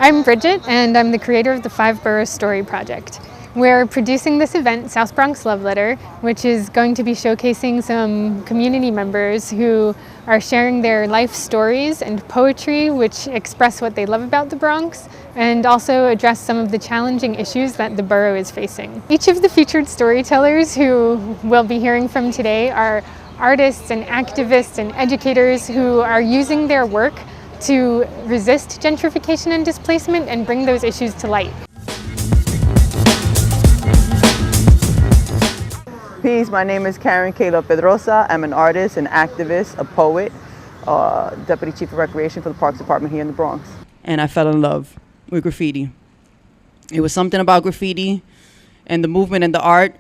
I'm Bridget, and I'm the creator of the 5 Borough Story Project. We're producing this event, South Bronx Love Letter, which is going to be showcasing some community members who are sharing their life stories and poetry which express what they love about the Bronx and also address some of the challenging issues that the borough is facing. Each of the featured storytellers who we'll be hearing from today are artists and activists and educators who are using their work to resist gentrification and displacement and bring those issues to light. Peace, my name is Kaler Pedrosa. I'm an artist, an activist, a poet, Deputy Chief of Recreation for the Parks Department here in the Bronx. And I fell in love with graffiti. It was something about graffiti and the movement and the art,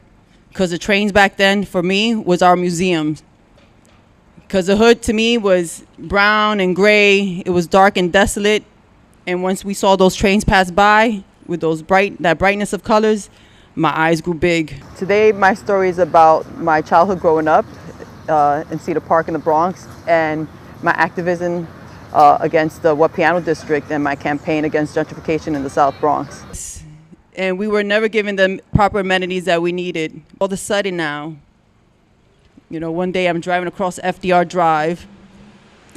because the trains back then for me was our museums. Because the hood to me was brown and gray, it was dark and desolate, and once we saw those trains pass by with that brightness of colors, my eyes grew big. Today my story is about my childhood growing up in Cedar Park in the Bronx, and my activism against the What Piano District and my campaign against gentrification in the South Bronx. And we were never given the proper amenities that we needed. All of a sudden now, one day I'm driving across FDR Drive,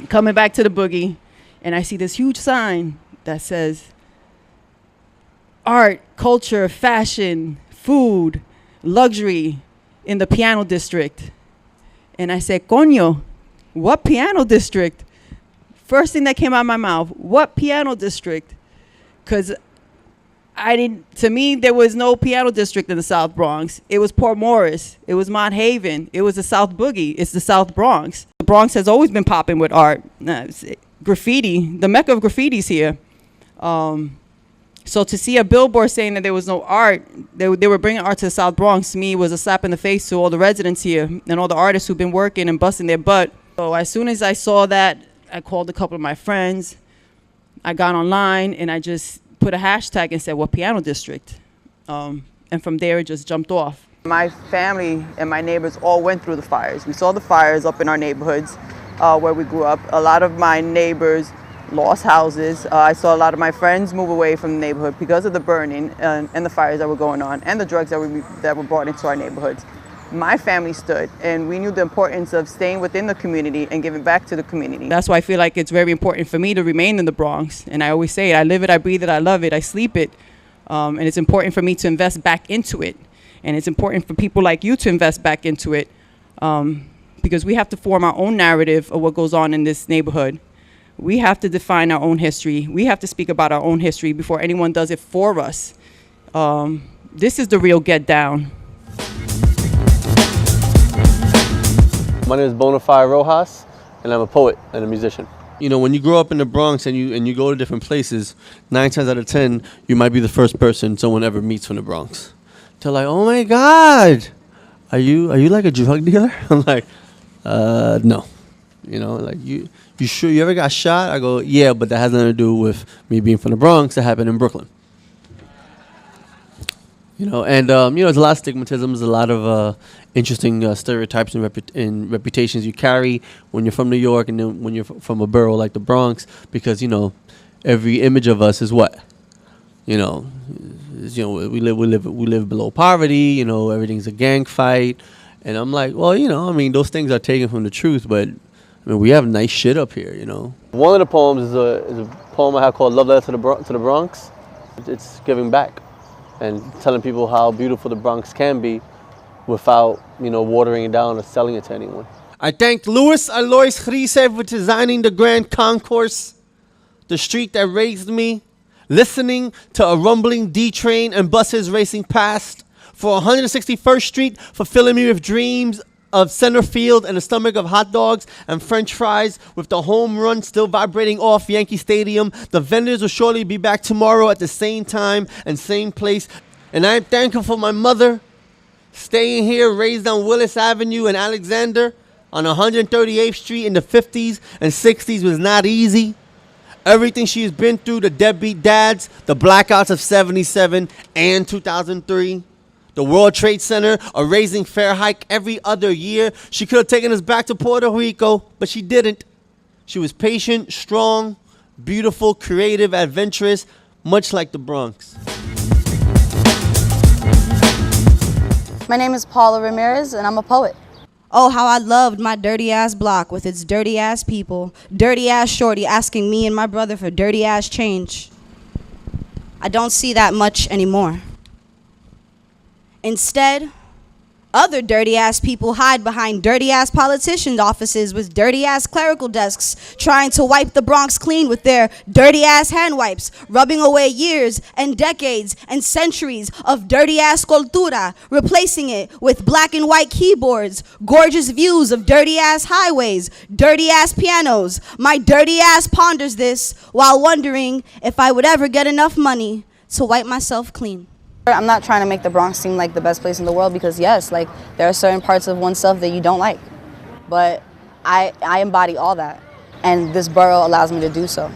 coming back to the boogie, and I see this huge sign that says, art, culture, fashion, food, luxury in the piano district. And I said, coño, what piano district? First thing that came out of my mouth, what piano district? Because to me, there was no piano district in the South Bronx. It was Port Morris. It was Mont Haven. It was the South Boogie. It's the South Bronx. The Bronx has always been popping with art. Graffiti, the mecca of graffiti's here. So to see a billboard saying that there was no art, they were bringing art to the South Bronx, to me was a slap in the face to all the residents here and all the artists who've been working and busting their butt. So as soon as I saw that, I called a couple of my friends. I got online and I just put a hashtag and said, what piano district? And from there, it just jumped off. My family and my neighbors all went through the fires. We saw the fires up in our neighborhoods where we grew up. A lot of my neighbors lost houses. I saw a lot of my friends move away from the neighborhood because of the burning and the fires that were going on and the drugs that were brought into our neighborhoods. My family stood, and we knew the importance of staying within the community and giving back to the community. That's why I feel like it's very important for me to remain in the Bronx. And I always say it, I live it, I breathe it, I love it, I sleep it. And it's important for me to invest back into it. And it's important for people like you to invest back into it, because we have to form our own narrative of what goes on in this neighborhood. We have to define our own history. We have to speak about our own history before anyone does it for us. This is the real get down. My name is Bonafide Rojas, and I'm a poet and a musician. When you grow up in the Bronx and you go to different places, 9 times out of 10, you might be the first person someone ever meets from the Bronx. They're like, oh my God, are you like a drug dealer? I'm like, no. You sure you ever got shot? I go, yeah, but that has nothing to do with me being from the Bronx. That happened in Brooklyn. There's a lot of stigmatisms, a lot of interesting stereotypes and reputations you carry when you're from New York and then when you're from a borough like the Bronx, because, every image of us is what? We live below poverty, everything's a gang fight. And I'm like, well, those things are taken from the truth, but we have nice shit up here, One of the poems is a poem I have called Love Letter to the Bronx. It's giving back and telling people how beautiful the Bronx can be without, watering it down or selling it to anyone. I thank Luis Alois Grise for designing the Grand Concourse, the street that raised me, listening to a rumbling D train and buses racing past, for 161st Street for filling me with dreams of center field and a stomach of hot dogs and french fries, with the home run still vibrating off Yankee Stadium. The vendors will surely be back tomorrow at the same time and same place. And I am thankful for my mother staying here, raised on Willis Avenue in Alexander on 138th Street in the 50s and 60s was not easy. Everything she's been through, the deadbeat dads, the blackouts of 77 and 2003. The World Trade Center, a raising fare hike every other year. She could have taken us back to Puerto Rico, but she didn't. She was patient, strong, beautiful, creative, adventurous, much like the Bronx. My name is Paula Ramirez, and I'm a poet. Oh, how I loved my dirty ass block with its dirty ass people. Dirty ass shorty asking me and my brother for dirty ass change. I don't see that much anymore. Instead, other dirty ass people hide behind dirty ass politicians' offices with dirty ass clerical desks, trying to wipe the Bronx clean with their dirty ass hand wipes, rubbing away years and decades and centuries of dirty ass cultura, replacing it with black and white keyboards, gorgeous views of dirty ass highways, dirty ass pianos. My dirty ass ponders this while wondering if I would ever get enough money to wipe myself clean. I'm not trying to make the Bronx seem like the best place in the world, because yes, like, there are certain parts of oneself that you don't like, but I embody all that, and this borough allows me to do so.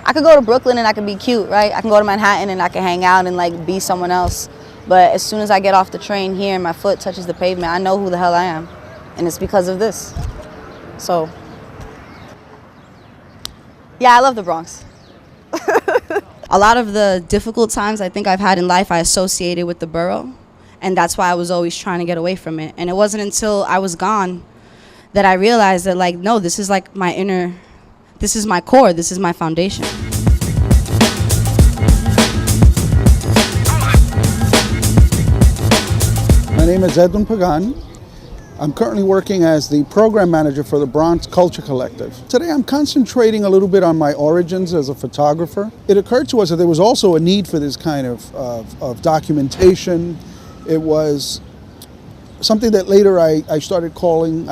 I could go to Brooklyn and I could be cute, right? I can go to Manhattan and I can hang out and like be someone else, but as soon as I get off the train here and my foot touches the pavement, I know who the hell I am, and it's because of this. So yeah, I love the Bronx. A lot of the difficult times I think I've had in life I associated with the borough, and that's why I was always trying to get away from it. And it wasn't until I was gone that I realized that, like, no, this is like my inner, this is my core, this is my foundation. My name is Edwin Pagán. I'm currently working as the program manager for the Bronx Culture Collective. Today I'm concentrating a little bit on my origins as a photographer. It occurred to us that there was also a need for this kind of documentation. It was something that later I started calling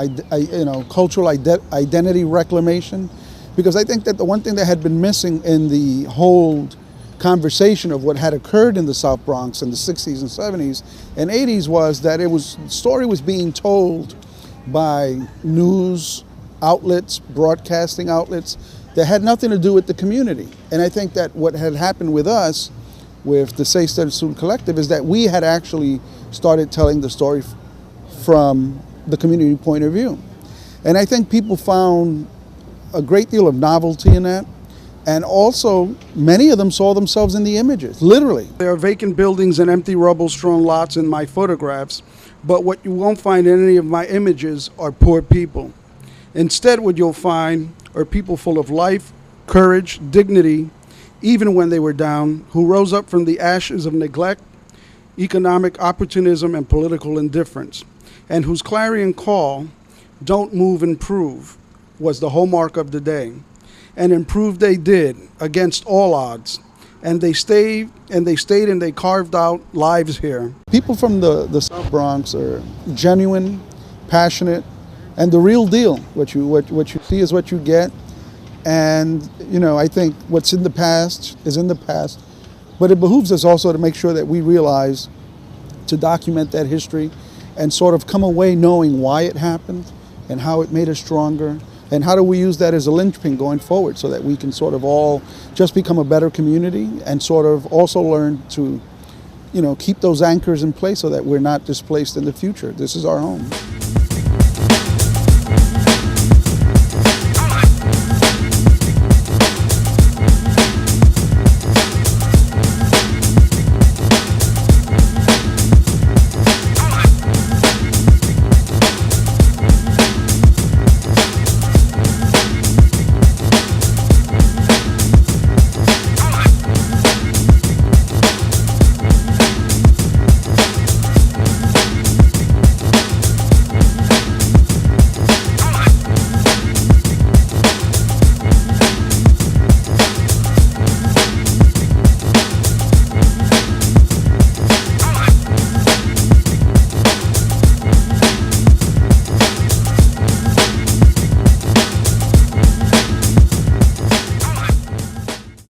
cultural identity reclamation, because I think that the one thing that had been missing in the whole conversation of what had occurred in the South Bronx in the 60s and 70s and 80s was that the story was being told by news outlets, broadcasting outlets that had nothing to do with the community. And I think that what had happened with us, with the Say Steady Student Collective, is that we had actually started telling the story from the community point of view. And I think people found a great deal of novelty in that. And also, many of them saw themselves in the images, literally. There are vacant buildings and empty rubble-strewn lots in my photographs, but what you won't find in any of my images are poor people. Instead, what you'll find are people full of life, courage, dignity, even when they were down, who rose up from the ashes of neglect, economic opportunism, and political indifference, and whose clarion call, "Don't move, improve," was the hallmark of the day. And improve they did against all odds. And they stayed and they carved out lives here. People from the South Bronx are genuine, passionate, and the real deal. What you see is what you get. And I think what's in the past is in the past. But it behooves us also to make sure that we realize to document that history and sort of come away knowing why it happened and how it made us stronger. And how do we use that as a linchpin going forward so that we can sort of all just become a better community and sort of also learn to, keep those anchors in place so that we're not displaced in the future. This is our home.